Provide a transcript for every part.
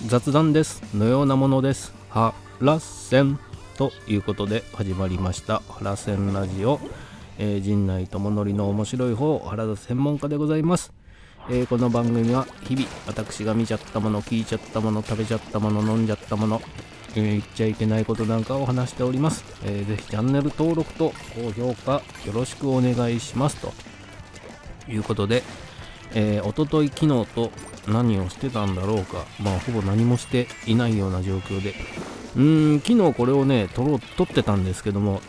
雑談ですのようなものです。はらせんということで始まりましたはらせんラジオ、陣内智則の面白い方原田専門家でございます。この番組は日々私が見ちゃったもの、聞いちゃったもの、食べちゃったもの、飲んじゃったもの、言っちゃいけないことなんかを話しております。ぜひチャンネル登録と高評価よろしくお願いしますということで、おととい昨日と何をしてたんだろうか、ほぼ何もしていないような状況で、昨日これをね撮ってたんですけども、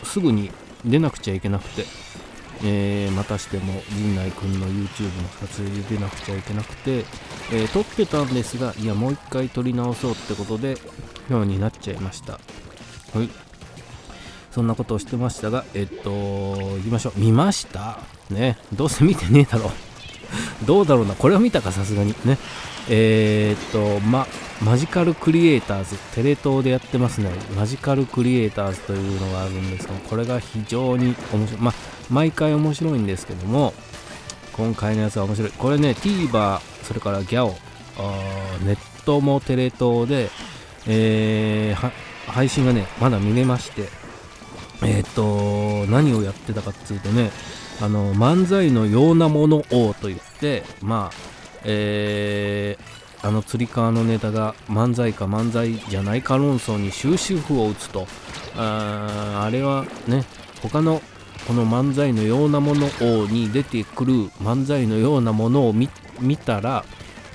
すぐに出なくちゃいけなくて、またしても陣内くんの YouTube の撮影で出なくちゃいけなくて、撮ってたんですが、いやもう一回撮り直そうってことで今日になっちゃいました。はい、そんなことをしてましたが、行きましょう。見ましたね。どうせ見てねえだろうどうだろうな、これは見たか、さすがにね。マジカルクリエイターズ、テレ東でやってますね。マジカルクリエイターズというのがあるんですが、これが非常に面白い。毎回面白いんですけども、今回のやつは面白い。これね、TVer、それからギャオ、ネットもテレ東で、配信がね、まだ見れまして、何をやってたかっていうとね、漫才のようなものをと言って、つり革のネタが漫才か漫才じゃないか論争に終止符を打つと、あれはね、他のこの漫才のようなものをに出てくる漫才のようなものを見たら、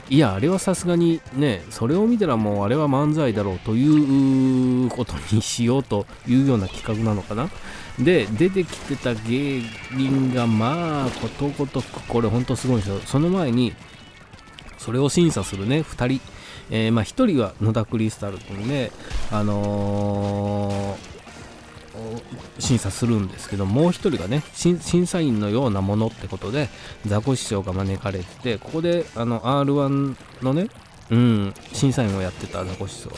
いやあれはさすがにね、それを見たらもうあれは漫才だろうということにしようというような企画なのかな。で出てきてた芸人がことごとくこれほんとすごいんですよ。その前にそれを審査するね2人、1人は野田クリスタル君で、審査するんですけど、もう一人がね審査員のようなものってことでザコシショウが招かれて、ここでR1 のね、審査員をやってたザコシショウと、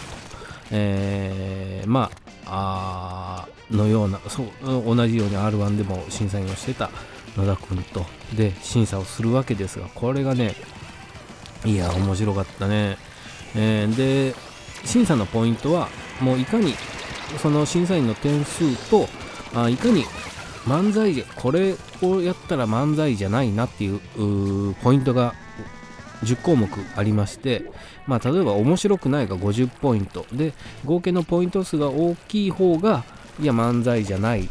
のような、同じように R1 でも審査員をしてた野田君とで審査をするわけですが、これがね、いや面白かったね。で審査のポイントはもういかにその審査員の点数と、いかに漫才これをやったら漫才じゃないなっていうポイントが10項目ありまして、例えば面白くないが50ポイントで、合計のポイント数が大きい方がいや漫才じゃない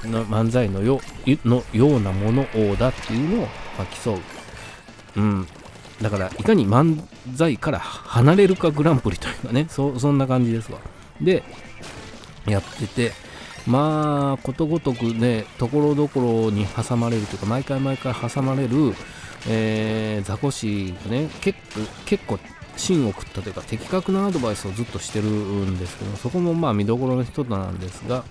漫才のようなものをだっていうのを競う。だからいかに漫才から離れるかグランプリというかね、そんな感じですわ。でやってて、ことごとくね、ところどころに挟まれるというか、毎回挟まれる、ザコシがね、結構芯を食ったというか的確なアドバイスをずっとしてるんですけど、そこも見どころの一つなんですが、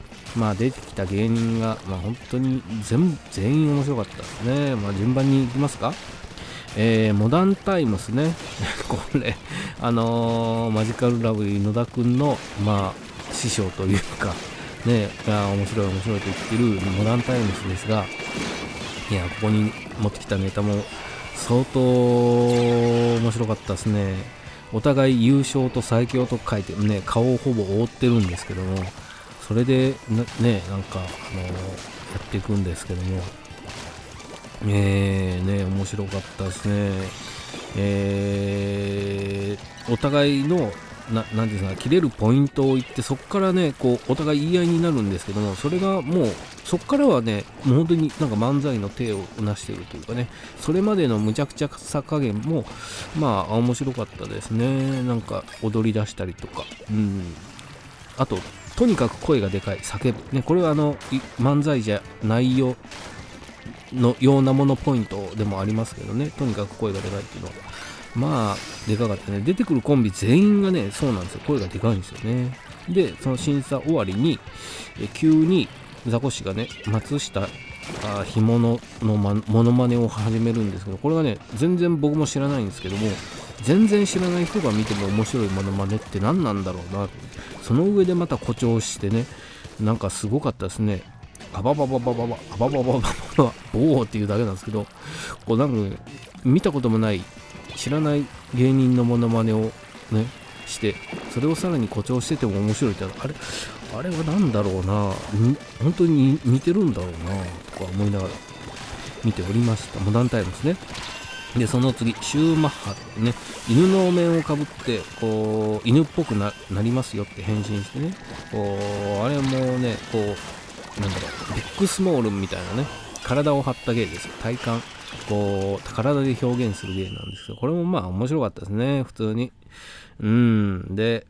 出てきた芸人が、本当に全員面白かったですね。順番にいきますか。モダンタイムスねこれマジカルラブリー野田くんの師匠というかね、面白いと言ってるモダンタイムスですが、いやここに持ってきたネタも相当面白かったですね。お互い優勝と最強と書いてね、顔をほぼ覆ってるんですけども、それでやっていくんですけども、面白かったですね。お互いのなんていうんですか、切れるポイントを言って、そこからねお互い言い合いになるんですけども、それがもうそこからはね、もう本当に漫才の手をなしているというかね、それまでのむちゃくちゃさ加減も面白かったですね。踊り出したりとか、あととにかく声がでかい、叫ぶね、これは漫才じゃないよのようなものポイントでもありますけどね、とにかく声がでかいっていうのはでかかったね。出てくるコンビ全員がね、そうなんですよ、声がでかいんですよね。でその審査終わりに急にザコシがね、松下干物のモノマネを始めるんですけど、これがね全然僕も知らないんですけども、全然知らない人が見ても面白いモノマネって何なんだろうな。その上でまた誇張してね、すごかったですね。アババババババアバババババボーっていうだけなんですけど、こうなんか見たこともない知らない芸人のモノマネをねして、それをさらに誇張してても面白いって、あれは何だろうな、本当に似てるんだろうなとか思いながら見ておりました。モダンタイムですね。でその次シューマッハね、犬のお面をかぶってこう犬っぽく なりますよって変身してね、こうあれもね、こうなんだろう、ビッグスモールみたいなね、体を張った芸ですよ。体幹こう体で表現する芸なんですけど、これもまあ面白かったですね、普通に。で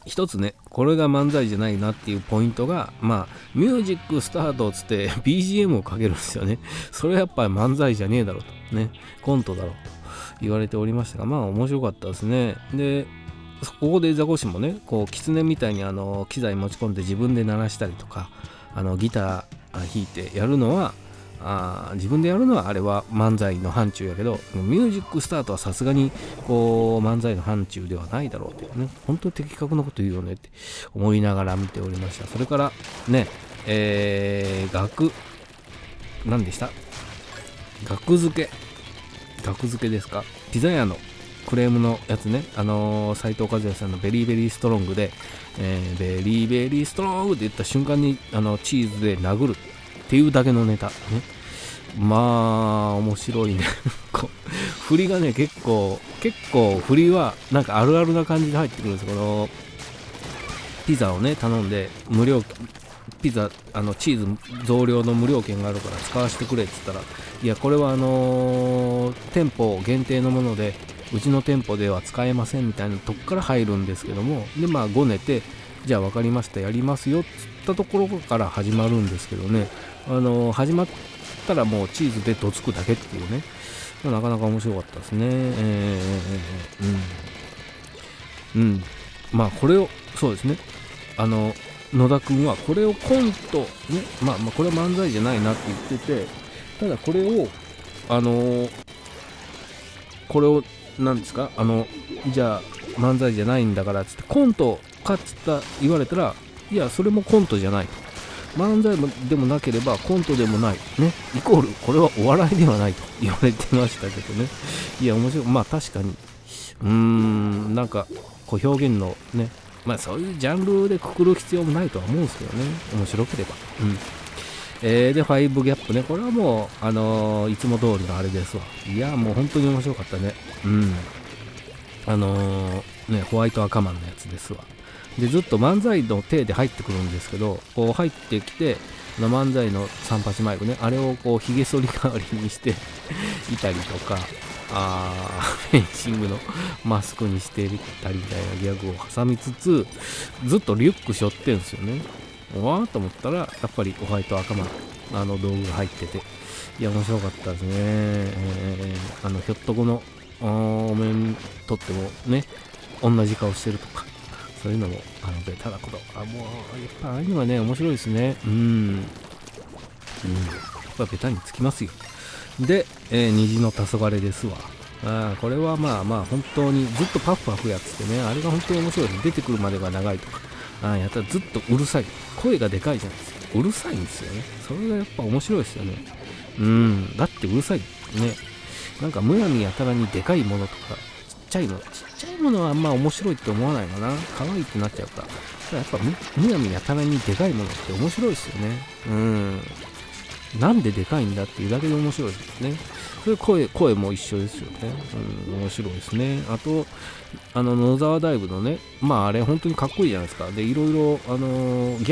一つね、これが漫才じゃないなっていうポイントが、まあミュージックスタートっつって BGM をかけるんですよね。それはやっぱり漫才じゃねえだろうとね、コントだろうと言われておりましたが、まあ面白かったですね。でここでザコシもね、こう狐みたいに機材持ち込んで自分で鳴らしたりとか、ギター弾いてやるのは自分でやるのはあれは漫才の範疇やけど、ミュージックスタートはさすがにこう漫才の範疇ではないだろうっていうね、本当に的確なこと言うよねって思いながら見ておりました。それからね、何でした、額付けですか、ピザ屋のクレームのやつね、斉藤和也さんのベリーベリーストロングで、ベリーベリーストロングって言った瞬間にチーズで殴るっていうだけのネタね。まあ面白いね振りがね、結構振りはなんかあるあるな感じで入ってくるんです。このピザをね頼んで、無料ピザチーズ増量の無料券があるから使わせてくれって言ったら、いやこれは店舗限定のものでうちの店舗では使えませんみたいなとこから入るんですけども、でまあごねて、じゃあ分かりましたやりますよっつったところから始まるんですけどね、始まったらもうチーズでどつくだけっていうね、なかなか面白かったですね。まあこれをそうですね、野田くんはこれをコントね、まあこれは漫才じゃないなって言ってて、ただこれを何ですか、じゃあ漫才じゃないんだからっつってコントかっつった言われたら、いやそれもコントじゃないと、漫才でもなければコントでもないね、イコールこれはお笑いではないと言われてましたけどね。いや面白い、まあ確かになんかこう表現のね、まあそういうジャンルでくくる必要もないとは思うんですけどね、面白ければ。で5ギャップね、これはもういつも通りのあれですわ。いやもう本当に面白かったね。ホワイト赤マンのやつですわ。でずっと漫才の体で入ってくるんですけど、こう入ってきて漫才の三八マイクね、あれをこうひげ剃り代わりにしていたりとか、フェンシングのマスクにしていたりみたいなギャグを挟みつつ、ずっとリュック背負ってんですよね。わーと思ったらやっぱりホワイト赤マン道具が入ってて、いや面白かったですね。ひょっとこのお面取ってもね同じ顔してるとか、そういうのもベタなこと、もうやっぱああいうのはね面白いですね。やっぱベタにつきますよ。で、虹の黄昏ですわ。これはまあ本当にずっとパフパフやっててね、あれが本当に面白いです。出てくるまでが長いとか、やったらずっとうるさい、声がでかいじゃないですか、うるさいんですよね。それがやっぱ面白いですよね。だってうるさいね、なんかむやみやたらにでかいものとかちっちゃいものはあんま面白いって思わないかな、可愛いってなっちゃうから。やっぱむやみやたらにでかいものって面白いですよね。なんででかいんだっていうだけで面白いですね。それ声も一緒ですよね。面白いですね。あと野沢ダイブのね、あれ本当にかっこいいじゃないですか。でいろいろギ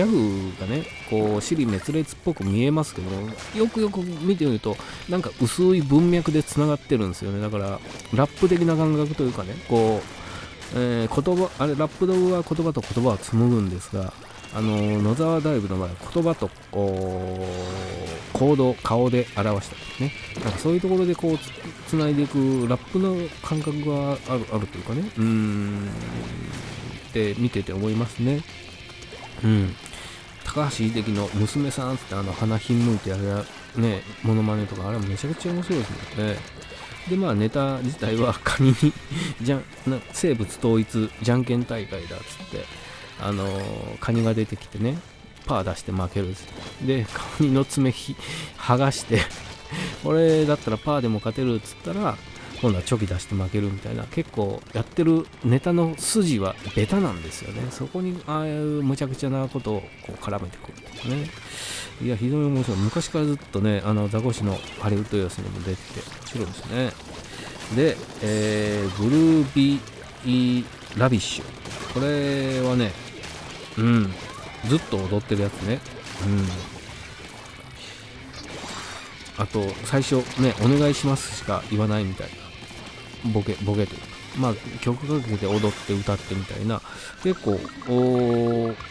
ャグがねこう尻滅裂っぽく見えますけど、よく見てみるとなんか薄い文脈でつながってるんですよね。だからラップ的な感覚というかね、こう、言葉ラップ道具は言葉と言葉を紡ぐんですが、野沢ダイブの場合は言葉と行動、顔で表したりね、なんかそういうところでこうつないでいくラップの感覚があるというかね、って見てて思いますね。高橋秀樹の娘さんって鼻ひんむいてやるねモノマネとか、あれめちゃくちゃ面白いですね。でネタ自体は仮に生物統一じゃんけん大会だっつってカニが出てきてね、パー出して負けるんですよ。で、カニの爪剥がしてこれだったらパーでも勝てるっつったら、今度はチョキ出して負けるみたいな、結構やってるネタの筋はベタなんですよね。そこにああいう無茶苦茶なことをこう絡めてくるんですね。いや、非常に面白い。昔からずっとね、ザコシのハリウッド予選にも出てて面白いですね。で、グルービーラビッシュ。これはね、ずっと踊ってるやつね。あと、最初ね、お願いしますしか言わないみたいな。ボケというか。まあ、曲かけて踊って歌ってみたいな。結構、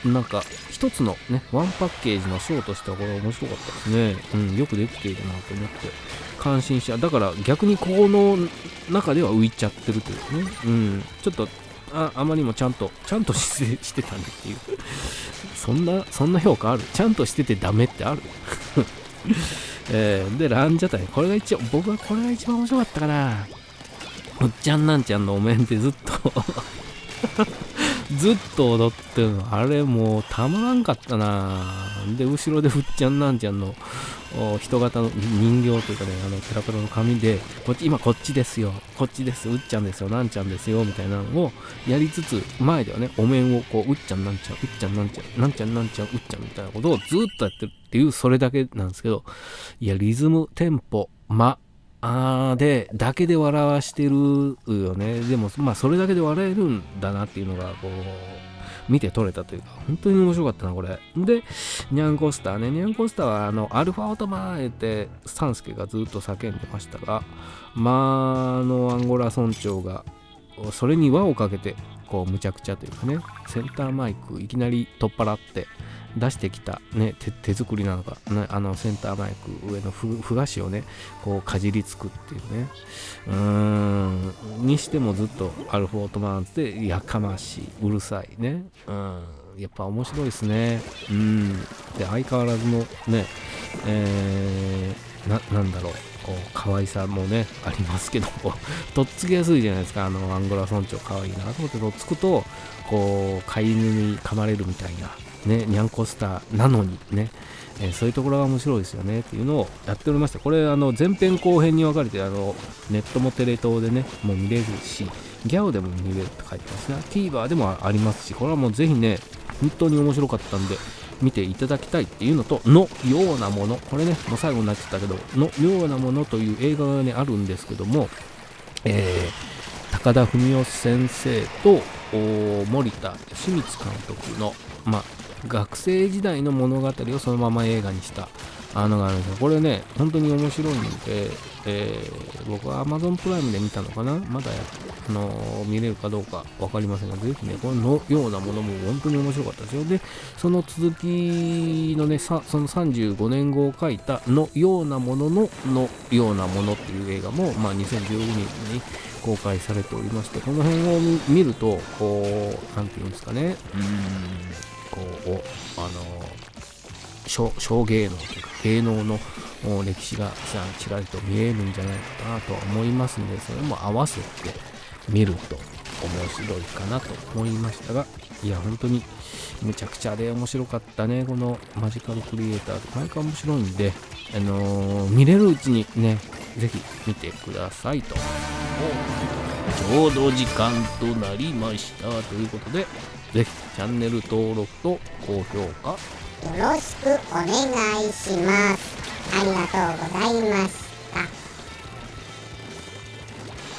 なんか、一つのね、ワンパッケージのショーとしてはこれ面白かったですね。よくできているなと思って、感心しちゃう。だから逆にこの中では浮いちゃってるというね。ちょっと、あまりにもちゃんとしてたねっていう。そんな評価ある？ちゃんとしててダメってある？で、ランジャタイ。僕はこれが一番面白かったかな。うっちゃんなんちゃんのお面でずっと踊ってるの。あれもうたまらんかったな。で、後ろでうっちゃんなんちゃんの人型の人形というかね、ペラペラの紙で、今こっちですよ、こっちです、うっちゃんですよ、なんちゃんですよ、みたいなのをやりつつ、前ではね、お面をこう、うっちゃんなんちゃん、うっちゃんなんちゃん、なんちゃんなんちゃん、うっちゃんみたいなことをずっとやってるっていう、それだけなんですけど、いや、リズム、テンポ、だけで笑わしてるよね。でも、まあ、それだけで笑えるんだなっていうのが、こう、見て取れたというか、本当に面白かったな、これ。で、ニャンコスターね。ニャンコスターは、アルファオートマーってサンスケがずっと叫んでましたが、アンゴラ村長が、それに輪をかけて、こう、むちゃくちゃというかね、センターマイクいきなり取っ払って出してきた、ね、手作りなのか、ね、センターマイク上のふ菓子をね、こう、かじりつくっていうね。にしてもずっとアルフォートマンでやかましい、うるさいね。やっぱ面白いですね。で、相変わらずのね、なんだろう、可愛さもね、ありますけど、とっつきやすいじゃないですか。アンゴラ村長可愛いなと思ってとっつくと、こう、飼い犬に噛まれるみたいな、ね、ニャンコスターなのにね、そういうところが面白いですよねっていうのをやっておりました。これ、前編後編に分かれて、ネットもテレ東でね、もう見れるし、ギャオでも見れるって書いてますね。TVer でもありますし、これはもうぜひね、本当に面白かったんで、見ていただきたいっていうのと、のようなもの、これね、もう最後になっちゃったけど、のようなものという映画がね、あるんですけども、高田文夫先生と森田義満監督の、学生時代の物語をそのまま映画にしたのがあるんですよ。これね、本当に面白いんで、僕は Amazon プライムで見たのかな、まだ見れるかどうか分かりませんが、ぜひね、このようなものも本当に面白かったですよ。で、その続きのね、その35年後を書いたのようなもののようなものっていう映画も、2016年に公開されておりまして、この辺を見ると、こう、なんていうんですかね、こう、小芸能というか芸能の歴史がちらりと見えるんじゃないかなと思いますので、それも合わせて見ると面白いかなと思いましたが、いや本当にむちゃくちゃで面白かったね。このマジカルクリエイターで毎回面白いんで、見れるうちにね、ぜひ見てくださいと。ちょうど時間となりましたということで、ぜひチャンネル登録と高評価よろしくお願いします。ありがとうございます。